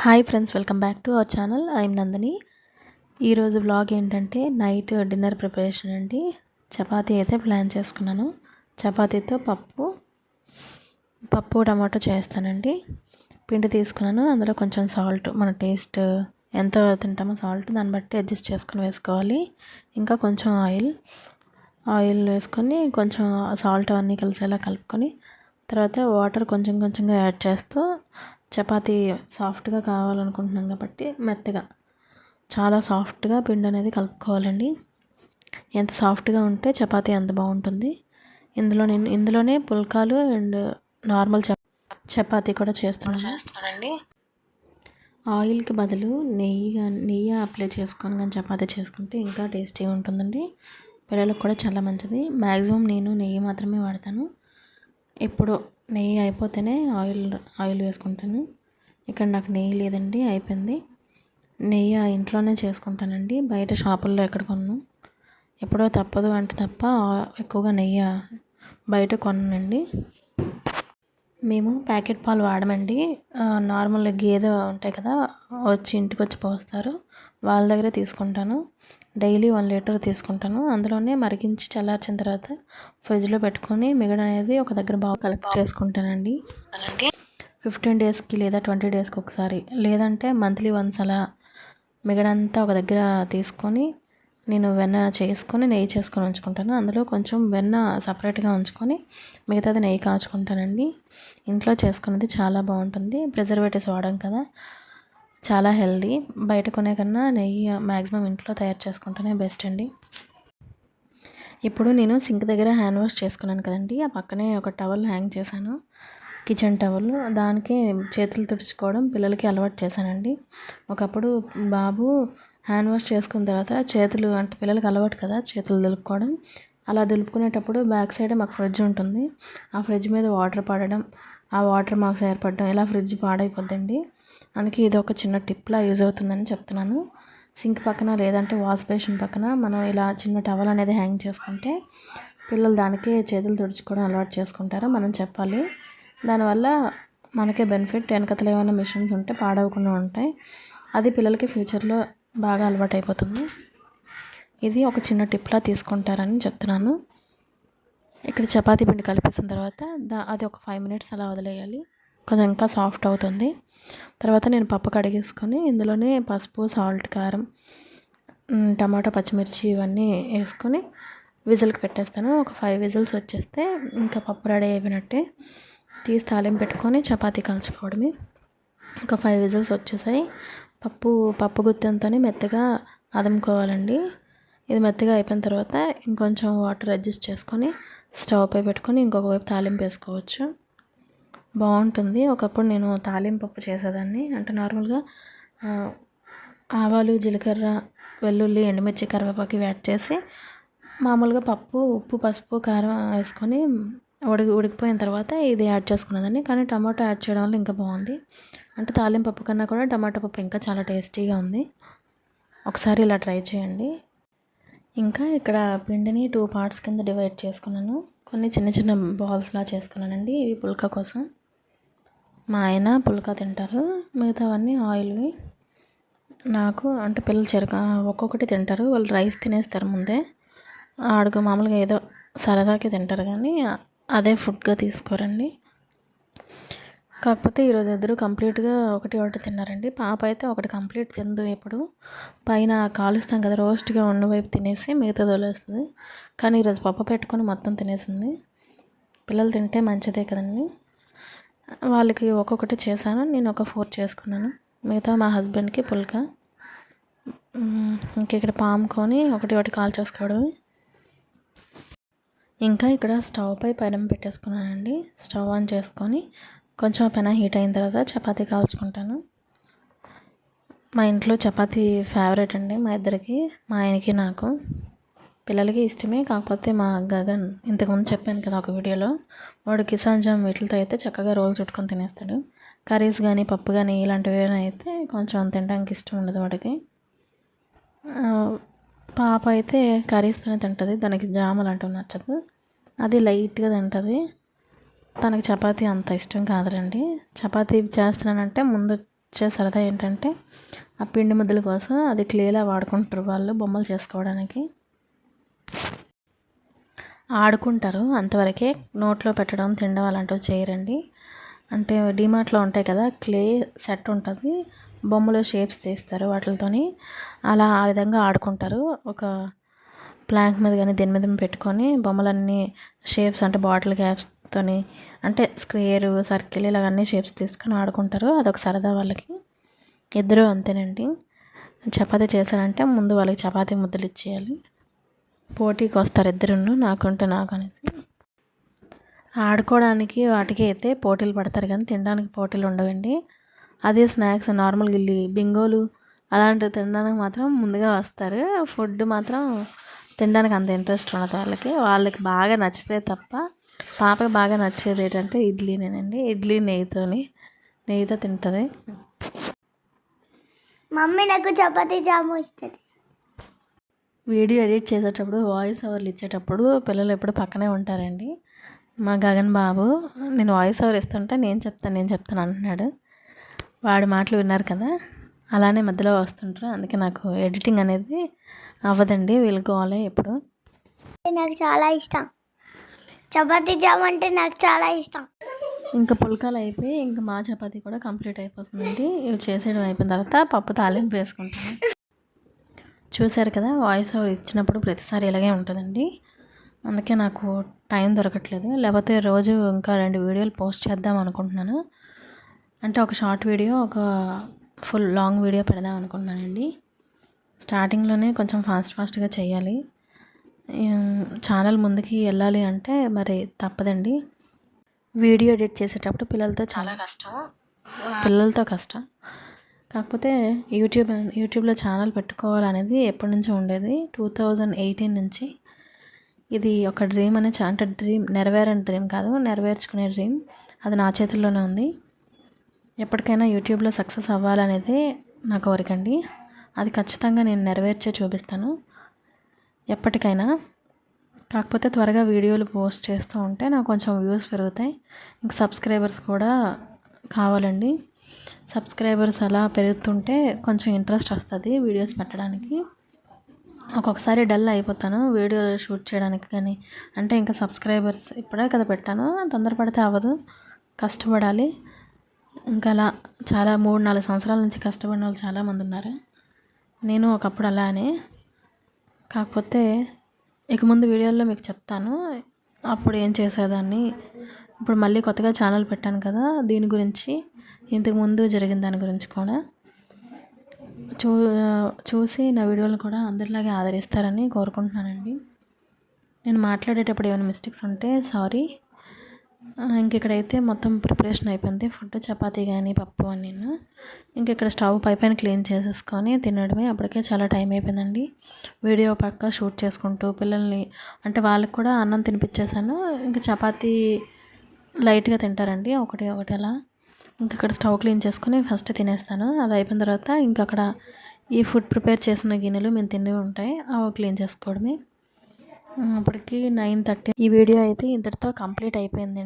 Hi friends, welcome back to our channel. I'm Nandini. ఈరోజు vlog ఏంటంటే night dinner preparation అండి. చపాతీ అయితే ప్లాన్ చేసుకున్నాను. చపాతీతో పప్పు టమాటో చేస్తానండి. పిండి తీసుకున్నాను, అందులో కొంచెం సాల్ట్, మన టేస్ట్ ఎంత తింటామో సాల్ట్ దాన్ని బట్టి అడ్జస్ట్ చేసుకొని వేసుకోవాలి. ఇంకా కొంచెం ఆయిల్ వేసుకొని కొంచెం సాల్ట్ అవన్నీ కలిసేలా కలుపుకొని తర్వాత వాటర్ కొంచెం కొంచెంగా యాడ్ చేస్తూ చపాతీ సాఫ్ట్గా కావాలనుకుంటున్నాం కాబట్టి మెత్తగా చాలా సాఫ్ట్గా పిండి అనేది కలుపుకోవాలండి. ఎంత సాఫ్ట్గా ఉంటే చపాతీ అంత బాగుంటుంది. ఇందులోనే పుల్కాలు అండ్ నార్మల్ చపాతీ కూడా చేస్తున్నానండి. ఆయిల్కి బదులు నెయ్యి అప్లై చేసుకొని కానీ చపాతీ చేసుకుంటే ఇంకా టేస్టీగా ఉంటుందండి. పిల్లలకు కూడా చాలా మంచిది. మ్యాక్సిమం నేను నెయ్యి మాత్రమే వాడతాను. ఇప్పుడు నెయ్యి అయిపోతేనే ఆయిల్ వేసుకుంటాను. ఇక్కడ నాకు నెయ్యి లేదండి, అయిపోయింది. నెయ్యి ఇంట్లోనే చేసుకుంటానండి, బయట షాపుల్లో ఎక్కడ కొన్నాను. ఎప్పుడో తప్పదు అంటే తప్ప ఎక్కువగా నెయ్యి బయట కొనండి. మేము ప్యాకెట్ పాలు వాడమండి. నార్మల్ గేదె ఉంటాయి కదా, ఇంటికి వచ్చి పోస్తారు, వాళ్ళ దగ్గరే తీసుకుంటాను. డైలీ 1 లీటర్ తీసుకుంటాను. అందులోనే మరిగించి చల్లార్చిన తర్వాత ఫ్రిడ్జ్లో పెట్టుకొని మిగడ అనేది ఒక దగ్గర బాగా కలిపి చేసుకుంటానండి. 15 డేస్కి లేదా 20 డేస్కి ఒకసారి, లేదంటే మంత్లీ వన్స్ అలా మిగడంతా ఒక దగ్గర తీసుకొని నేను వెన్న చేసుకొని నెయ్యి చేసుకొని ఉంచుకుంటాను. అందులో కొంచెం వెన్న సపరేట్గా ఉంచుకొని మిగతాది నెయ్యి కాచుకుంటానండి. ఇంట్లో చేసుకున్నది చాలా బాగుంటుంది. ప్రిజర్వేటివ్స్ వాడడం కదా, చాలా హెల్దీ. బయట కొనే కన్నా నెయ్యి మ్యాక్సిమం ఇంట్లో తయారు చేసుకుంటేనే బెస్ట్ అండి. ఇప్పుడు నేను సింక్ దగ్గర హ్యాండ్ వాష్ చేసుకున్నాను కదండి, ఆ పక్కనే ఒక టవల్ హ్యాంగ్ చేశాను, కిచెన్ టవల్. దానికి చేతులు తుడుచుకోవడం పిల్లలకి అలవాటు చేశానండి. ఒకప్పుడు బాబు హ్యాండ్ వాష్ చేసుకున్న తర్వాత చేతులు, అంటే పిల్లలకి అలవాటు కదా చేతులు దులుపుకోవడం. అలా దులుపుకునేటప్పుడు బ్యాక్ సైడ్ మాకు ఫ్రిడ్జ్ ఉంటుంది, ఆ ఫ్రిడ్జ్ మీద వాటర్ పడడం, ఆ వాటర్ మాకు ఏర్పడడం, ఇలా ఫ్రిడ్జ్ పాడైపోద్దండి. అందుకే ఇది ఒక చిన్న టిప్లా యూజ్ అవుతుందని చెప్తున్నాను. సింక్ పక్కన లేదంటే వాష్ బేసిన్ పక్కన మనం ఇలా చిన్న టవల్ అనేది హ్యాంగ్ చేసుకుంటే పిల్లలు దానికి చేతులు తుడుచుకోవడం అలవాటు చేసుకుంటారు. మనం చెప్పాలి, దానివల్ల మనకే బెనిఫిట్. వెనకతలు ఏమైనా మిషన్స్ ఉంటే పాడవకుండా ఉంటాయి. అది పిల్లలకి ఫ్యూచర్లో బాగా అలవాటు అయిపోతుంది. ఇది ఒక చిన్న టిప్లా తీసుకుంటారని చెప్తున్నాను. ఇక్కడ చపాతీ పిండి కలిపేసిన తర్వాత అది ఒక 5 మినిట్స్ అలా వదిలేయాలి, కొంచెం ఇంకా సాఫ్ట్ అవుతుంది. తర్వాత నేను పప్పు కడిగేసుకొని ఇందులోనే పసుపు, సాల్ట్, కారం, టమాటా, పచ్చిమిర్చి ఇవన్నీ వేసుకొని విజిల్కి పెట్టేస్తాను. ఒక 5 విజిల్స్ వచ్చేస్తే ఇంకా పప్పు రెడీ అయిపోయినట్టే. తీసి తాలింపు పెట్టుకొని చపాతీ కాల్చుకోవడమే. ఒక 5 విజిల్స్ వచ్చేసాయి. పప్పు గుత్తంతో మెత్తగా అదుముకోవాలండి. ఇది మెత్తగా అయిపోయిన తర్వాత ఇంకొంచెం వాటర్ అడ్జస్ట్ చేసుకొని స్టవ్ పై పెట్టుకొని ఇంకొక వైపు తాలింపు వేసుకోవచ్చు, బాగుంటుంది. ఒకప్పుడు నేను తాలింపు పప్పు చేసేదాన్ని. అంటే నార్మల్గా ఆవాలు, జీలకర్ర, వెల్లుల్లి, ఎండుమిర్చి, కరివేపాకు యాడ్ చేసి మామూలుగా పప్పు, ఉప్పు, పసుపు, కారం వేసుకొని ఉడికిపోయిన తర్వాత ఇది యాడ్ చేసుకున్నదాన్ని. కానీ టమాటో యాడ్ చేయడం వల్ల ఇంకా బాగుంది. అంటే తాలింపు పప్పు కన్నా కూడా టమాటో పప్పు ఇంకా చాలా టేస్టీగా ఉంది. ఒకసారి ఇలా ట్రై చేయండి. ఇంకా ఇక్కడ పిండిని 2 పార్ట్స్ కింద డివైడ్ చేసుకున్నాను. కొన్ని చిన్న చిన్న బాల్స్లా చేసుకున్నానండి. ఇవి పుల్కా కోసం. మా ఆయన పుల్కా తింటారు, మిగతావన్నీ ఆయిల్వి. నాకు అంటే పిల్లలు ఒక్కొక్కటి తింటారు. వాళ్ళు రైస్ తినేస్తారు ముందే. ఆడుగు మామూలుగా ఏదో సరదాకి తింటారు, కానీ అదే ఫుడ్గా తీసుకోరండి. కాకపోతే ఈరోజు ఇద్దరు కంప్లీట్గా ఒకటి తిన్నారండి. పాప అయితే ఒకటి కంప్లీట్ తిందు. ఎప్పుడు పైన కాలుస్తాం కదా, రోస్ట్గా ఉన్న వైపు తినేసి మిగతాది వదిలేస్తుంది. కానీ ఈరోజు పప్పు పెట్టుకొని మొత్తం తినేసింది. పిల్లలు తింటే మంచిదే కదండి. వాళ్ళకి ఒక్కొక్కటి చేశాను, నేను ఒక 4 చేసుకున్నాను. మిగతా మా హస్బెండ్కి పుల్కా. ఇంక ఇక్కడ పాముకొని ఒకటి కాల్చేసుకోవడం. ఇంకా ఇక్కడ స్టవ్ పై పెనం పెట్టేసుకున్నానండి. స్టవ్ ఆన్ చేసుకొని కొంచెం పెనం హీట్ అయిన తర్వాత చపాతీ కాల్చుకుంటాను. మా ఇంట్లో చపాతీ ఫేవరెట్ అండి, మా ఇద్దరికి, మా ఆయనకి, నాకు. పిల్లలకి ఇష్టమే. కాకపోతే మా గగన్, ఇంతకుముందు చెప్పాను కదా ఒక వీడియోలో, వాడు కిసాన్ జామ్ వీటితో అయితే చక్కగా రోల్ చుట్టుకొని తినేస్తాడు. కర్రీస్ కానీ పప్పు కానీ ఇలాంటివి అయితే కొంచెం తినడానికి ఇష్టం ఉండదు వాడికి. పాప అయితే కర్రీస్తోనే తింటుంది, దానికి జామ్ అలాంటివి నచ్చదు. అది లైట్గా తింటుంది. తనకి చపాతీ అంత ఇష్టం కాదురండి. చపాతీ చేస్తున్నానంటే ముందు వచ్చే సరదా ఏంటంటే ఆ పిండి ముద్దల కోసం అది క్లేలా వాడుకుంటారు వాళ్ళు బొమ్మలు చేసుకోవడానికి. ఆడుకుంటారు అంతవరకే, నోట్లో పెట్టడం తినడం అలాంటివి చేయరండి. అంటే డీమార్ట్లో ఉంటాయి కదా క్లే సెట్ ఉంటుంది, బొమ్మలు షేప్స్ తీస్తారు వాటితోని, అలా ఆ విధంగా ఆడుకుంటారు. ఒక ప్లాంక్ మీద కానీ దేని మీద పెట్టుకొని బొమ్మలన్నీ షేప్స్ అంటే బాటిల్ క్యాప్స్తోని అంటే స్క్వేరు సర్కిల్ ఇలాగన్నీ షేప్స్ తీసుకొని ఆడుకుంటారు. అదొక సరదా వాళ్ళకి. ఇద్దరు అంతేనండి. చపాతీ చేశానంటే ముందు వాళ్ళకి చపాతీ ముద్దలు ఇచ్చేయాలి. పోటీకి వస్తారు ఇద్దరును, నాకుంటే నాకు అనేసి. ఆడుకోవడానికి వాటికి అయితే పోటీలు పడతారు కానీ తినడానికి పోటీలు ఉండవండి. అదే స్నాక్స్ నార్మల్ గిల్లి బింగోలు అలాంటివి తినడానికి మాత్రం ముందుగా వస్తారు. ఫుడ్ మాత్రం తినడానికి అంత ఇంట్రెస్ట్ ఉండదు వాళ్ళకి బాగా నచ్చితే తప్ప. పాపకి బాగా నచ్చేది ఏంటంటే ఇడ్లీనేనండి. ఇడ్లీ నెయ్యితో తింటుంది. మమ్మీ నాకు చపాతీ జాము ఇస్తుంది. వీడియో ఎడిట్ చేసేటప్పుడు వాయిస్ ఓవర్లు ఇచ్చేటప్పుడు పిల్లలు ఎప్పుడు పక్కనే ఉంటారండి. మా గగన్ బాబు నేను వాయిస్ ఓవర్ ఇస్తుంటే నేను చెప్తాను అంటున్నాడు. వాడి మాటలు విన్నారు కదా, అలానే మధ్యలో వస్తుంటారు. అందుకే నాకు ఎడిటింగ్ అనేది అవ్వదండి. వీళ్ళకోవాలి ఎప్పుడు. నాకు చాలా ఇష్టం చపాతీ జామ్ అంటే, నాకు చాలా ఇష్టం. ఇంకా పుల్కాలు అయిపోయి ఇంకా మా చపాతీ కూడా కంప్లీట్ అయిపోతుందండి. ఇవి చేసేయడం అయిపోయిన తర్వాత పప్పు తాలింపు వేసుకుంటాను. చూశారు కదా, వాయిస్ ఓవర్ ఇచ్చినప్పుడు ప్రతిసారి ఇలాగే ఉంటుందండి. అందుకే నాకు టైం దొరకట్లేదు. లేకపోతే రోజు ఇంకా 2 వీడియోలు పోస్ట్ చేద్దాం అనుకుంటున్నాను. అంటే ఒక షార్ట్ వీడియో, ఒక ఫుల్ లాంగ్ వీడియో పెడదాం అనుకుంటున్నానండి. స్టార్టింగ్లోనే కొంచెం ఫాస్ట్గా చేయాలి. ఛానల్ ముందుకి వెళ్ళాలి అంటే మరి తప్పదండి. వీడియో ఎడిట్ చేసేటప్పుడు పిల్లలతో కష్టం. కాకపోతే యూట్యూబ్లో ఛానల్ పెట్టుకోవాలనేది ఎప్పటి నుంచో ఉండేది. 2018 నుంచి. ఇది ఒక డ్రీమ్ అంటే డ్రీమ్, నెరవేరని డ్రీమ్ కాదు, నెరవేర్చుకునే డ్రీమ్. అది నా చేతుల్లోనే ఉంది. ఎప్పటికైనా యూట్యూబ్లో సక్సెస్ అవ్వాలనేది నా కోరికండి. అది ఖచ్చితంగా నేను నెరవేర్చే చూపిస్తాను ఎప్పటికైనా. కాకపోతే త్వరగా వీడియోలు పోస్ట్ చేస్తూ ఉంటే నాకు కొంచెం వ్యూస్ పెరుగుతాయి. ఇంకా సబ్స్క్రైబర్స్ కూడా కావాలండి. సబ్స్క్రైబర్స్ అలా పెరుగుతుంటే కొంచెం ఇంట్రెస్ట్ వస్తుంది వీడియోస్ పెట్టడానికి. ఒక్కొక్కసారి డల్ అయిపోతాను వీడియో షూట్ చేయడానికి కానీ. అంటే ఇంకా సబ్స్క్రైబర్స్ ఇప్పుడే కదా పెట్టాను, తొందరపడితే అవ్వదు, కష్టపడాలి. ఇంకా అలా చాలా 3-4 సంవత్సరాల నుంచి కష్టపడిన వాళ్ళు చాలామంది ఉన్నారు. నేను ఒకప్పుడు అలానే. కాకపోతే ఇక ముందు వీడియోల్లో మీకు చెప్తాను అప్పుడు ఏం చేసేదాన్ని. ఇప్పుడు మళ్ళీ కొత్తగా ఛానల్ పెట్టాను కదా, దీని గురించి, ఇంతకుముందు జరిగిన దాని గురించి కూడా చూసి నా వీడియోలను కూడా అందరిలాగే ఆదరిస్తారని కోరుకుంటున్నానండి. నేను మాట్లాడేటప్పుడు ఏమైనా మిస్టేక్స్ ఉంటే సారీ. ఇక్కడైతే మొత్తం ప్రిపరేషన్ అయిపోయింది. ఫుడ్ చపాతీ కానీ పప్పు అని. నేను ఇక్కడ స్టవ్ పైన క్లీన్ చేసేసుకొని తినడమే. అప్పటికే చాలా టైం అయిపోయిందండి. వీడియో పక్క షూట్ చేసుకుంటూ పిల్లల్ని అంటే వాళ్ళకి కూడా అన్నం తినిపించేసాను. ఇంకా చపాతీ లైట్గా తింటారండి, ఒకటి అలా. ఇక్కడ స్టవ్ క్లీన్ చేసుకొని ఫస్ట్ తినేస్తాను. అది అయిపోయిన తర్వాత అక్కడ ఈ ఫుడ్ ప్రిపేర్ చేసిన గిన్నెలు మేము తిన్నవి ఉంటాయి, అవి క్లీన్ చేసుకోవడమే. అప్పటికి 9:30. ఈ వీడియో అయితే ఇంతటితో కంప్లీట్ అయిపోయిందండి.